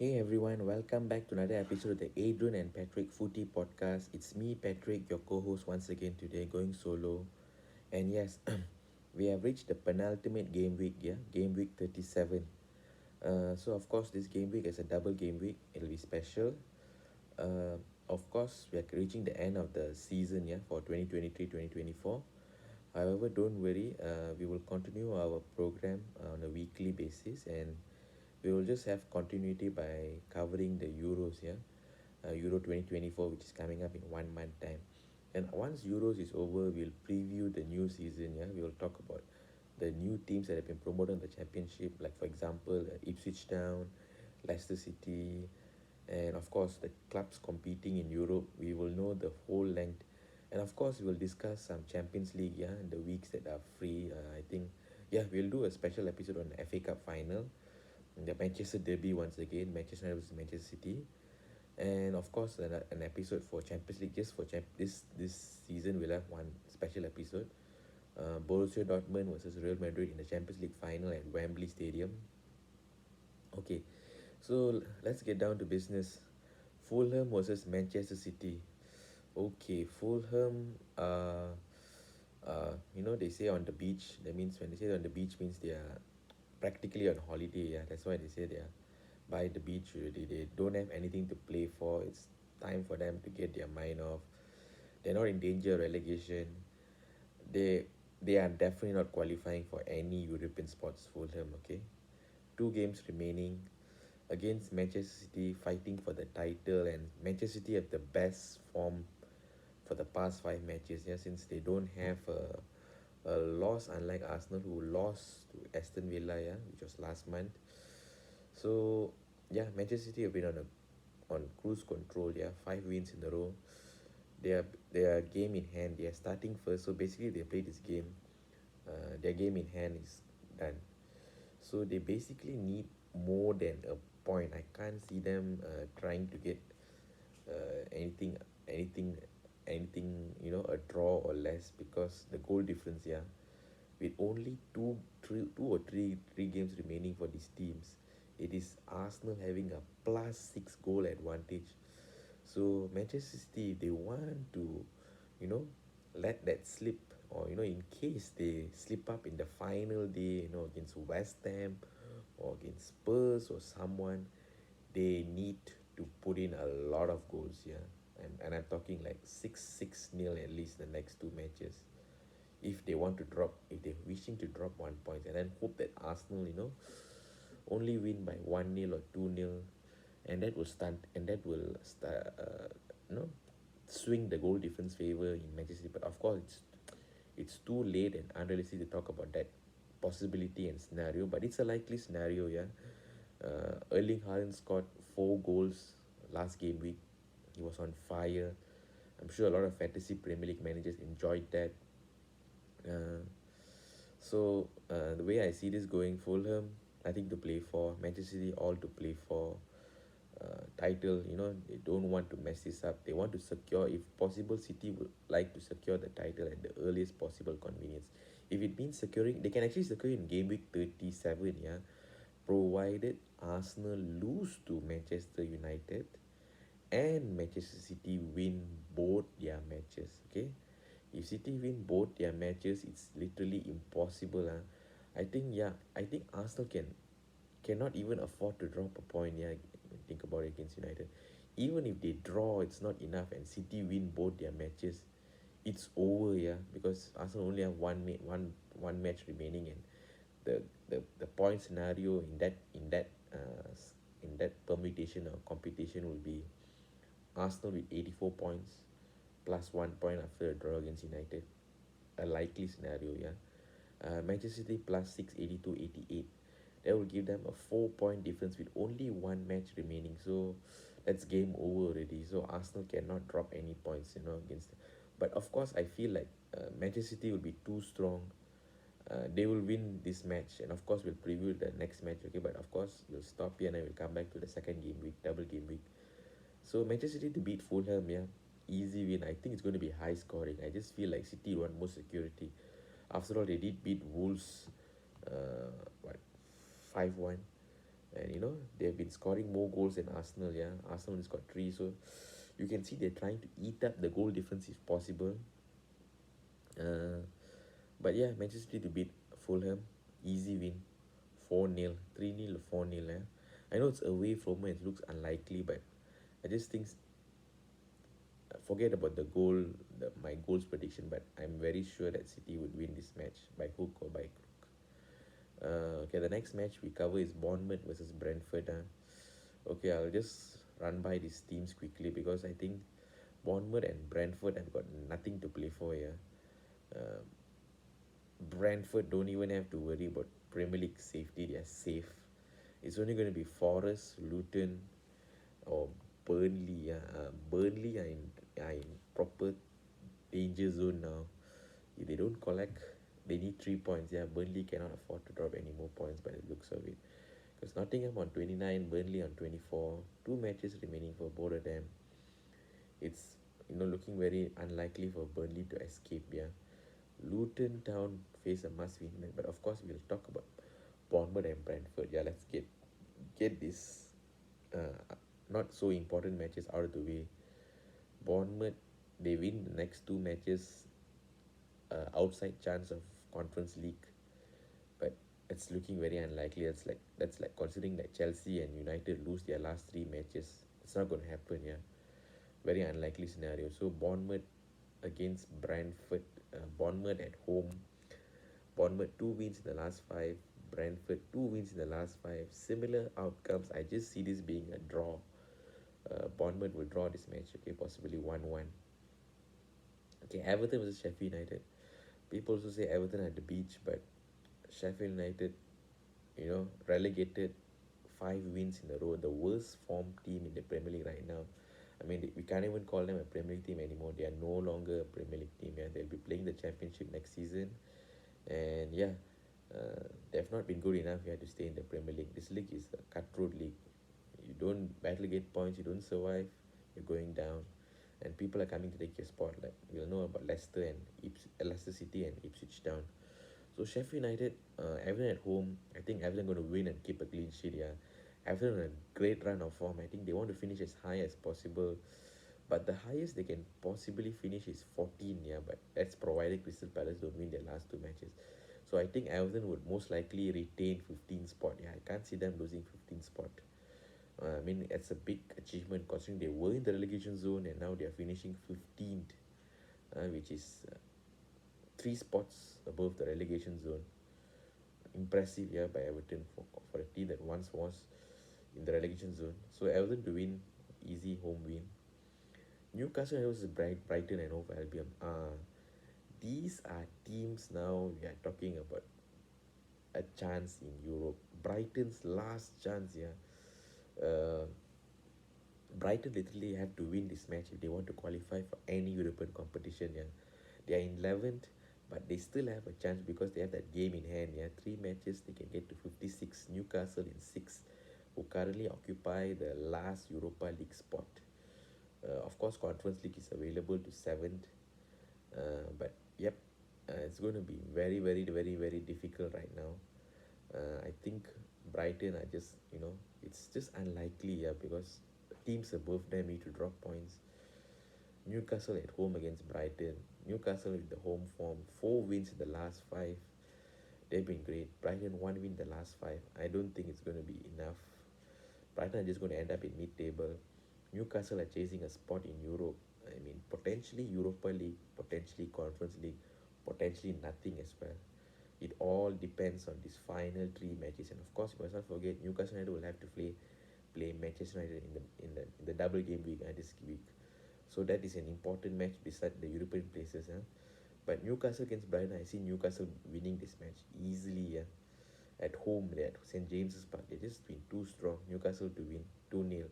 Hey everyone, welcome back to another episode of the Adrian and Patrick Footy podcast. It's me, Patrick, your co host, once again today, going solo. And yes, we have reached the penultimate game week, yeah, game week 37. So, of course, this game week is a double game week, it'll be special. Uh, of course, we are reaching the end of the season, yeah, for 2023-2024. However, don't worry, we will continue our program on a weekly basis and we will just have continuity by covering the Euros here, Euro 2024, which is coming up in 1 month time. And once Euros is over, we'll preview the new season. Yeah, we will talk about the new teams that have been promoted in the championship, like for example, Ipswich Town, Leicester City, and of course the clubs competing in Europe. We will know the whole length, and of course we will discuss some Champions League. Yeah, in the weeks that are free. I think yeah, we'll do a special episode on the FA Cup final, the Manchester Derby once again, Manchester United versus Manchester City, and of course an episode for Champions League. Just for this season, we'll have one special episode. Borussia Dortmund versus Real Madrid in the Champions League final at Wembley Stadium. Okay, so let's get down to business. Fulham versus Manchester City. Okay, Fulham. They say on the beach. That means when they say on the beach means they are practically on holiday. Yeah, that's why they say they are by the beach already. They don't have anything to play for. It's time for them to get their mind off. They're not in danger of relegation. They they are definitely not qualifying for any European spots. Fulham, okay. 2 games remaining against Manchester City, fighting for the title, and Manchester City have the best form for the past 5 matches. Yeah, since they don't have a loss, unlike Arsenal who lost to Aston Villa, yeah, which was last month. So yeah, Manchester City have been on cruise control. Yeah, 5 wins in a row. They are game in hand. They are starting first. So basically, they play this game. Their game in hand is done. So they basically need more than a point. I can't see them trying to get anything, anything, anything. A draw or less because the goal difference. Yeah, with only two or three games remaining for these teams, it is Arsenal having a +6 goal advantage. So Manchester City, if they want to, you know, let that slip, or in case they slip up in the final day, against West Ham or against Spurs or someone, they need to put in a lot of goals here. And I'm talking like 6-6 nil at least the next 2 matches if they want to drop, if they're wishing to drop 1 point, and then hope that Arsenal, only win by 1-0 or 2-0, and that will start, swing the goal difference favor in Manchester City. But of course, it's too late and unrealistic to talk about that possibility and scenario. But it's a likely scenario, yeah. Erling Haaland scored 4 goals last game week. He was on fire. I'm sure a lot of fantasy Premier League managers enjoyed that. Uh, the way I see this going, Fulham, nothing to play for. Manchester City, all to play for. Title, they don't want to mess this up. They want to secure, if possible, City would like to secure the title at the earliest possible convenience. If it means securing, they can actually secure in game week 37, yeah, provided Arsenal lose to Manchester United and Manchester City win both their matches. Okay, if City win both their matches, it's literally impossible. I think Arsenal cannot even afford to drop a point. Yeah, think about it against United. Even if they draw, it's not enough, and City win both their matches, it's over. Yeah, because Arsenal only have one match remaining, and the point scenario in that permutation or computation will be Arsenal with 84 points plus 1 point after a draw against United. A likely scenario, yeah. Manchester City +6, 82, 88. That will give them a 4 point difference with only one match remaining. So that's game over already. So Arsenal cannot drop any points, against them. But of course, I feel like Manchester City will be too strong. They will win this match, and of course, we'll preview the next match. Okay, but of course, we'll stop here and I will come back to the second game week, double game week. So Manchester City to beat Fulham, yeah, easy win. I think it's going to be high scoring. I just feel like City want more security. After all, they did beat Wolves, what, 5-1. And they've been scoring more goals than Arsenal. Yeah, Arsenal has got three, so you can see they're trying to eat up the goal difference if possible. Uh, but yeah, Manchester City to beat Fulham, easy win, 4-0, 3-0, 4-0. Yeah. I know it's away from home, it looks unlikely, but I just think forget about the goal, my goals prediction, but I'm very sure that City would win this match by hook or by crook. Okay, the next match we cover is Bournemouth versus Brentford. Okay, I'll just run by these teams quickly because I think Bournemouth and Brentford have got nothing to play for here. Uh, Brentford don't even have to worry about Premier League safety, they are safe. It's only going to be Forest, Luton, or Burnley. Burnley are in proper danger zone now. If they don't collect, they need 3 points. Yeah, Burnley cannot afford to drop any more points by the looks of it. Because Nottingham on 29, Burnley on 24, two matches remaining for both of them. It's looking very unlikely for Burnley to escape. Yeah, Luton Town face a must-win match, but of course we'll talk about Bournemouth and Brentford. Yeah, let's get this not so important matches out of the way. Bournemouth, they win the next two matches, outside chance of Conference League, but it's looking very unlikely. That's like considering that Chelsea and United lose their last three matches. It's not going to happen. Yeah, very unlikely scenario. So Bournemouth against Brentford. Bournemouth at home. Bournemouth two wins in the last five. Brentford two wins in the last five. Similar outcomes. I just see this being a draw. Bournemouth will draw this match. Okay, possibly 1-1. Okay, Everton versus Sheffield United. People also say Everton at the beach, but Sheffield United, relegated 5 wins in a row, the worst form team in the Premier League right now. I mean, we can't even call them a Premier League team anymore. They are no longer a Premier League team. Yeah, they'll be playing the Championship next season, and yeah, they've not been good enough here to stay in the Premier League. This league is a cutthroat league. You don't battle get points, you don't survive, you're going down, and people are coming to take your spot. Like we'll know about Leicester and Leicester City and Ipswich Town. So Sheffield United, Everton at home. I think Everton going to win and keep a clean sheet. Yeah, Everton on a great run of form. I think they want to finish as high as possible, but the highest they can possibly finish is 14. Yeah, but that's provided Crystal Palace don't win their last two matches. So I think Everton would most likely retain 15 spot. Yeah, I can't see them losing 15 spot. I mean, it's a big achievement considering they were in the relegation zone and now they are finishing 15th, which is 3 spots above the relegation zone. Impressive here by Everton for a team that once was in the relegation zone. So Everton to win, easy home win. Newcastle versus Brighton and Hove Albion. These are teams now we are talking about a chance in Europe. Brighton's last chance, yeah. Uh, Brighton literally have to win this match if they want to qualify for any European competition. Yeah, they are in 11th, but they still have a chance because they have that game in hand. Yeah, 3 matches they can get to 56. Newcastle in 6th, who currently occupy the last Europa League spot. Of course, Conference League is available to 7th, but yep, it's going to be very, very, very, very difficult right now. I think Brighton are just, it's just unlikely, yeah, because teams above them need to drop points. Newcastle at home against Brighton. Newcastle with the home form, 4 wins in the last five. They've been great. Brighton 1 win the last five. I don't think it's going to be enough. Brighton are just going to end up in mid-table. Newcastle are chasing a spot in Europe. I mean, potentially Europa League, potentially Conference League, potentially nothing as well. It all depends on these final 3 matches, and of course, you must not forget Newcastle United will have to play Manchester United in the double game week this week. So that is an important match beside the European places. But Newcastle against Brighton, I see Newcastle winning this match easily. Yeah, at home there at St James's Park, they just been too strong. Newcastle to win 2-0.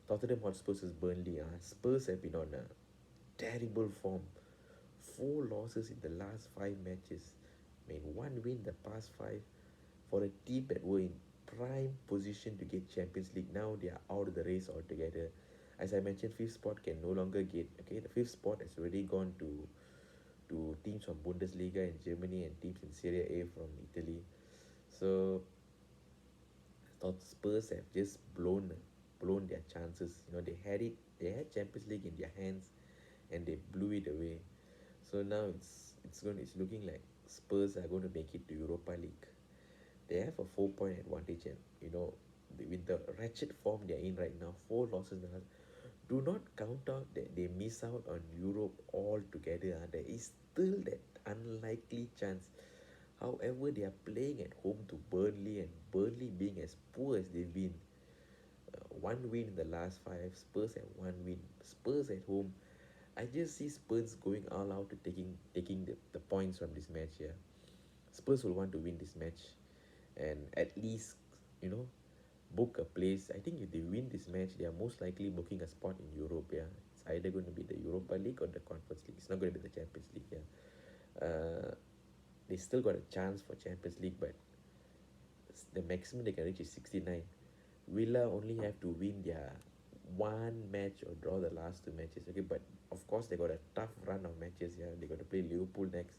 Tottenham Hotspurs is Burnley. Spurs have been on a terrible form. 4 losses in the last 5 matches. I mean, 1 win the past five for a team that were in prime position to get Champions League. Now they are out of the race altogether. As I mentioned, fifth spot can no longer get. Okay, the fifth spot has already gone to teams from Bundesliga in Germany and teams in Serie A from Italy. So thought Spurs have just blown their chances. They had Champions League in their hands, and they blew it away. So now it's looking like Spurs are going to make it to Europa League. They have a 4 point advantage, and with the wretched form they're in right now, four losses in the last. Do not count out that they miss out on Europe altogether. There is still that unlikely chance. However, they are playing at home to Burnley, and Burnley being as poor as they've been, one win in the last five. Spurs at one win. Spurs at home. I just see Spurs going all out to taking the points from this match here. Spurs will want to win this match, and at least you know book a place. I think if they win this match, they are most likely booking a spot in Europe. Yeah, it's either going to be the Europa League or the Conference League. It's not going to be the Champions League. Yeah, they still got a chance for Champions League, but the maximum they can reach is 69. Villa only have to win their one match or draw the last two matches. Okay, but of course they got a tough run of matches. Yeah, they got to play Liverpool next,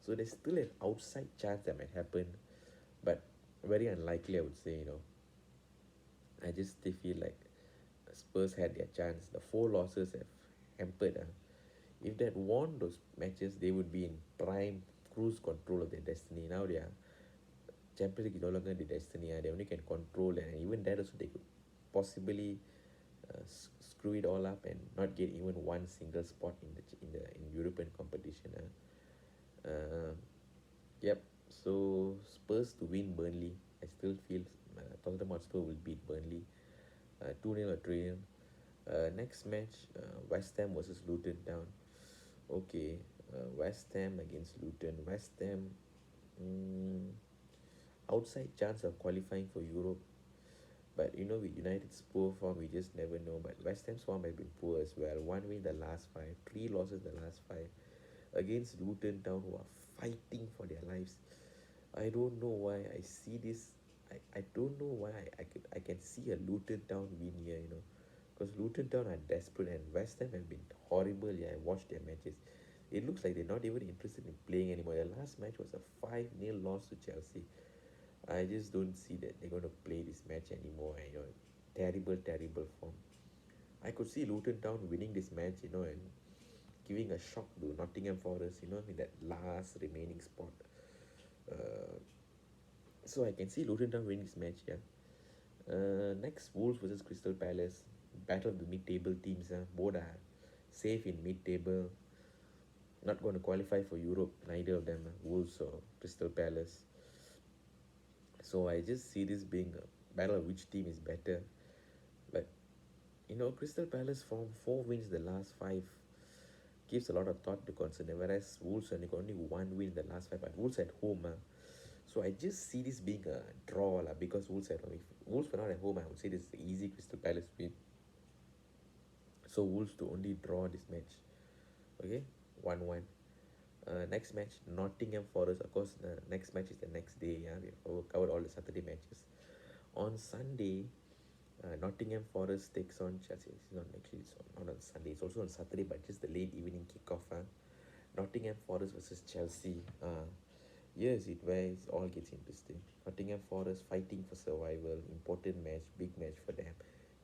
so there's still an outside chance that might happen, but very unlikely, I would say. I just still feel like Spurs had their chance. The four losses have hampered. If they had won those matches, they would be in prime cruise control of their destiny. Now they are Champions League is no longer the destiny. They only can control, and even that also they could possibly screw it all up and not get even one single spot in European competition. Yep. So Spurs to win Burnley. I still feel Tottenham Hotspur will beat Burnley 2-0 or 3-0. Next match, West Ham versus Luton Town. Okay, West Ham against Luton. West Ham, mm, outside chance of qualifying for Europe. But with United's poor form, we just never know. But West Ham's form has been poor as well. One win the last five, three losses the last five against Luton Town, who are fighting for their lives. I don't know why I see this. I don't know why I can see a Luton Town win here, because Luton Town are desperate and West Ham have been horrible. Yeah, I watched their matches. It looks like they're not even interested in playing anymore. The last match was a 5-0 loss to Chelsea. I just don't see that they're going to play this match anymore. Terrible, terrible form. I could see Luton Town winning this match, and giving a shock to Nottingham Forest, in that last remaining spot. Uh, so I can see Luton Town winning this match, yeah. Next, Wolves versus Crystal Palace. Battle of the mid-table teams. Both are safe in mid-table. Not going to qualify for Europe, neither of them, Wolves or Crystal Palace. So I just see this being a battle of which team is better. But Crystal Palace from 4 wins the last five gives a lot of thought to consider. Whereas Wolves only one win in the last five, but Wolves at home. So I just see this being a draw because Wolves at home. If Wolves were not at home, I would say this is an easy Crystal Palace win. So Wolves to only draw this match. Okay, 1-1. Next match, Nottingham Forest. Of course, the next match is the next day. Yeah, we have covered all the Saturday matches. On Sunday, Nottingham Forest takes on Chelsea. It's not actually not on Sunday. It's also on Saturday, but just the late evening kickoff. Nottingham Forest versus Chelsea. Yes, where it all gets interesting. Nottingham Forest fighting for survival. Important match, big match for them.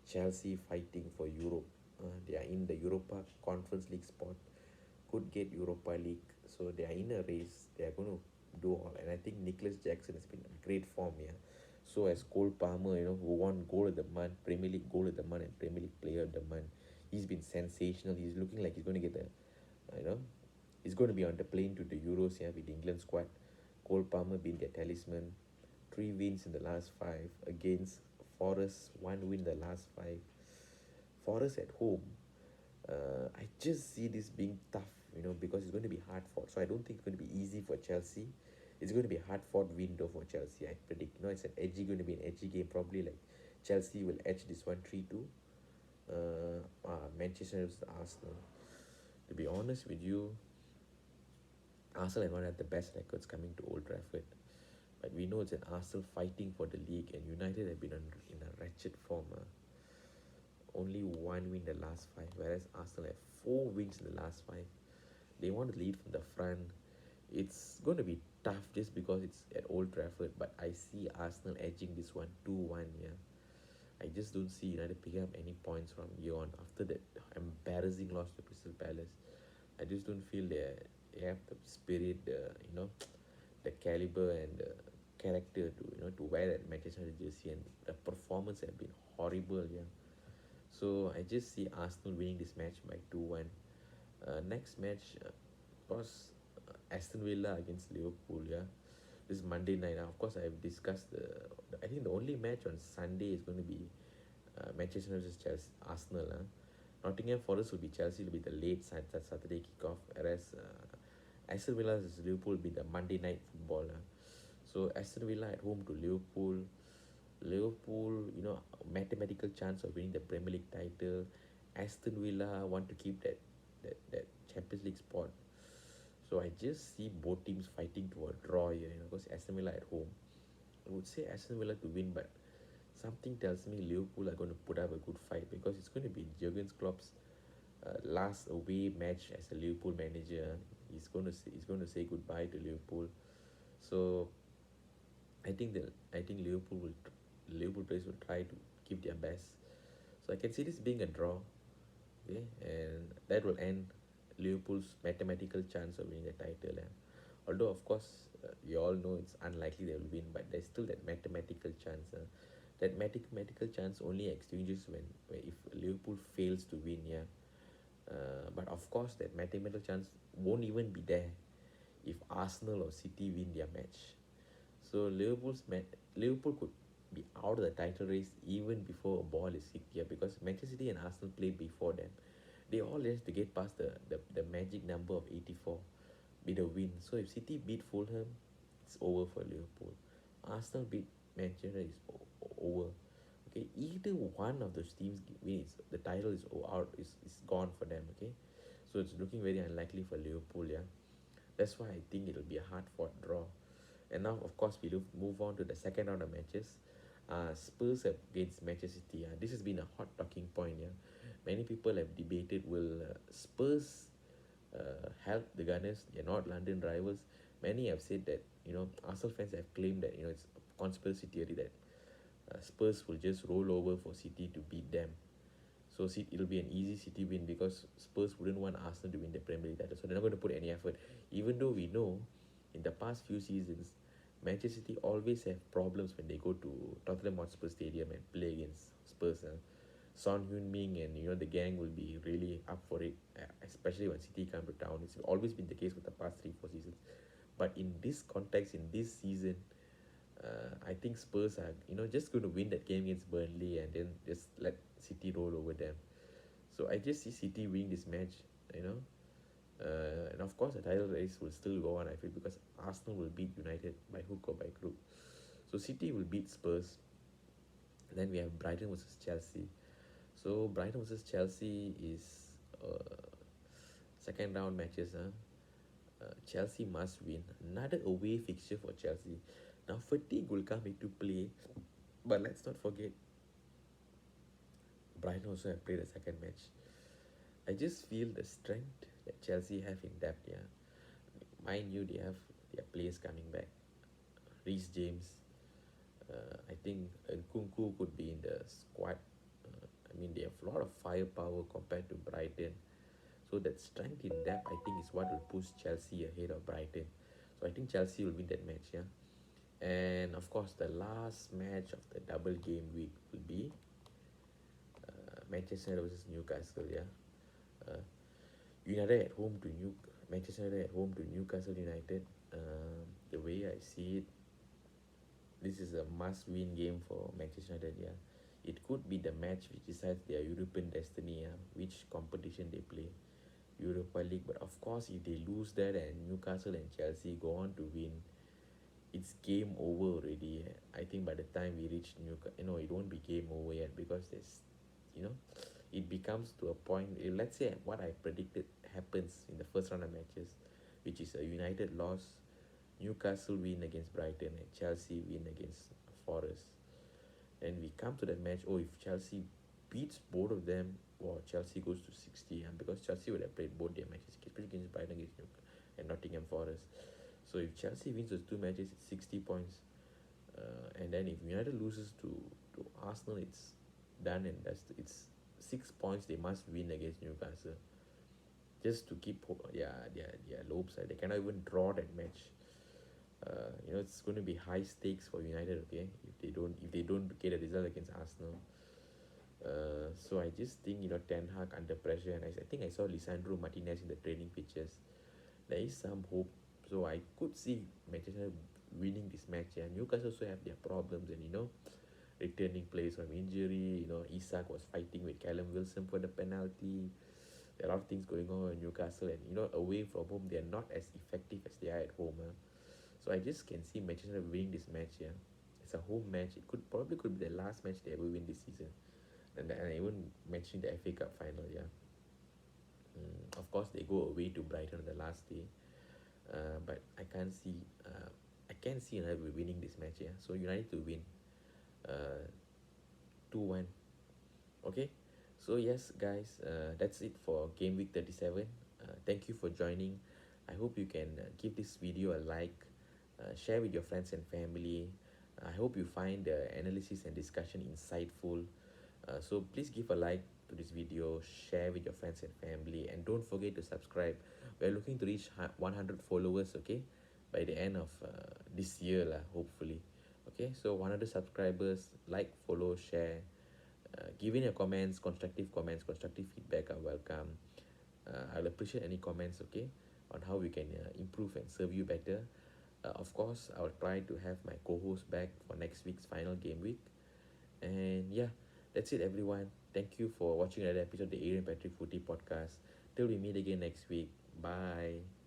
Chelsea fighting for Europe. They are in the Europa Conference League spot. Could get Europa League. So they are in a race. They are going to do all. And I think Nicholas Jackson has been in great form here. So as Cole Palmer, who won Goal of the Month, Premier League Goal of the Month and Premier League Player of the Month. He's been sensational. He's looking like he's going to get he's going to be on the plane to the Euros here with the England squad. Cole Palmer being their talisman. 3 wins in the last 5 against Forest. 1 win in the last 5. Forest at home. I just see this being tough, because it's going to be hard fought. So I don't think it's going to be easy for Chelsea. It's going to be a hard fought window for Chelsea, I predict. It's going to be an edgy game. Probably like Chelsea will edge this one 3-2. Manchester versus Arsenal. To be honest with you, Arsenal have not had the best records coming to Old Trafford. But we know it's an Arsenal fighting for the league, and United have been in a wretched form. Only 1 win the last 5, whereas Arsenal have 4 wins in the last 5. They want to lead from the front. It's going to be tough just because it's at Old Trafford, but I see Arsenal edging this one 2-1. Yeah, I just don't see United picking up any points from here on after that embarrassing loss to Crystal Palace. I just don't feel they have the spirit, the caliber and the character to to wear that Manchester United jersey, and the performance have been horrible. Yeah, so I just see Arsenal winning this match by 2-1. Next match, of course, Aston Villa against Liverpool. Yeah, this is Monday night. Of course, I've discussed I think the only match on Sunday is going to be Manchester United versus Chelsea, Arsenal. Nottingham Forest will be Chelsea. Will be the late Saturday kickoff, whereas Aston Villa versus Liverpool will be the Monday night football. So Aston Villa at home to Liverpool. Liverpool, mathematical chance of winning the Premier League title. Aston Villa want to keep that Champions League spot. So I just see both teams fighting to a draw here, because Aston Villa at home. I would say Aston Villa to win, but something tells me Liverpool are going to put up a good fight because it's going to be Jurgen Klopp's last away match as a Liverpool manager. He's going to say goodbye to Liverpool. So I think Liverpool players will try to give their best. So I can see this being a draw, okay, and that will end Liverpool's mathematical chance of winning the title. Although of course we all know it's unlikely they will win, but there's still that mathematical chance. That mathematical chance only extinguishes when if Liverpool fails to win. Yeah, but of course that mathematical chance won't even be there if Arsenal or City win their match. So Liverpool could be out of the title race even before a ball is kicked here, because Manchester City and Arsenal play before them. They all have to get past the magic number of 84 with a win. So if City beat Fulham, it's over for Liverpool. Arsenal beat Manchester is over. Okay, either one of those teams wins, the title is gone for them. Okay, so it's looking very unlikely for Liverpool. Yeah, that's why I think it'll be a hard fought draw. And now, of course, we move on to the second round of matches. Spurs against Manchester City. This has been a hot talking point. Yeah, many people have debated, will Spurs help the Gunners? They're not London rivals. Many have said that Arsenal fans have claimed that it's a conspiracy theory that Spurs will just roll over for City to beat them. So it'll be an easy City win because Spurs wouldn't want Arsenal to win the Premier League title. So they're not going to put any effort. Even though we know in the past few seasons, Manchester City always have problems when they go to Tottenham Hotspur Stadium and play against Spurs. Son Heung-min and the gang will be really up for it, especially when City come to town. It's always been the case with the past 3-4 seasons. But in this context, in this season, I think Spurs are just going to win that game against Burnley and then just let City roll over them. So I just see City winning this match, and of course the title race will still go on, I feel, because Arsenal will beat United by hook or by crook. So City will beat Spurs. Then we have Brighton versus Chelsea. So Brighton versus Chelsea is second round matches. Chelsea must win. Another away fixture for Chelsea. Now fatigue will come into play, but let's not forget Brighton also have played a second match. I just feel the strength that Chelsea have in depth. Yeah, mind you, they have their players coming back. Reece James, I think Nkunku could be in the squad. They have a lot of firepower compared to Brighton. So that strength in depth, I think, is what will push Chelsea ahead of Brighton. So I think Chelsea will win that match. Yeah, and of course the last match of the double game week will be Manchester United versus Newcastle. Yeah, uh, United at home to Manchester United at home to Newcastle United. The way I see it, this is a must-win game for Manchester United. Yeah, it could be the match which decides their European destiny. Yeah, which competition they play, Europa League. But of course, if they lose that and Newcastle and Chelsea go on to win, it's game over already. I think by the time we reach Newcastle, it won't be game over yet, because you know, it becomes to a point. Let's say what I predicted happens in the first round of matches, which is a United loss, Newcastle win against Brighton, and Chelsea win against Forest. And we come to that match. Oh, if Chelsea beats both of them, wow, Chelsea goes to 60. And because Chelsea would have played both their matches, especially against Brighton, against Newcastle, and Nottingham Forest. So if Chelsea wins those two matches, it's 60 points. And then if United loses to Arsenal, it's done, and it's 6 points they must win against Newcastle just to keep their hopes. They cannot even draw that match. It's going to be high stakes for United. Okay, if they don't get a result against Arsenal. So I just think Ten Hag under pressure, and I think I saw Lisandro Martinez in the training pictures. There is some hope, so I could see Manchester winning this match. Yeah, Newcastle also have their problems, and returning players from injury. Isak was fighting with Callum Wilson for the penalty. There are a lot of things going on in Newcastle, and away from home they are not as effective as they are at home. So I just can see Manchester winning this match. Yeah, it's a home match. It could be the last match they ever win this season, and I even mentioned the FA Cup final. Yeah, of course they go away to Brighton on the last day, but I can't see United winning this match. Yeah, so United to win, 2-1. Okay, so yes, guys, that's it for Game Week 37. Thank you for joining. I hope you can give this video a like, share with your friends and family. I hope you find the analysis and discussion insightful. So please give a like to this video, share with your friends and family, and don't forget to subscribe. We're looking to reach 100 followers, okay, by the end of this year, lah, hopefully. Okay, so 100 subscribers, like, follow, share. Give in your comments, constructive feedback are welcome. I'll appreciate any comments, okay, on how we can improve and serve you better. Of course, I'll try to have my co-host back for next week's final game week. And yeah, that's it, everyone. Thank you for watching another episode of the Adrian Patrick Footy podcast. Till we meet again next week. Bye.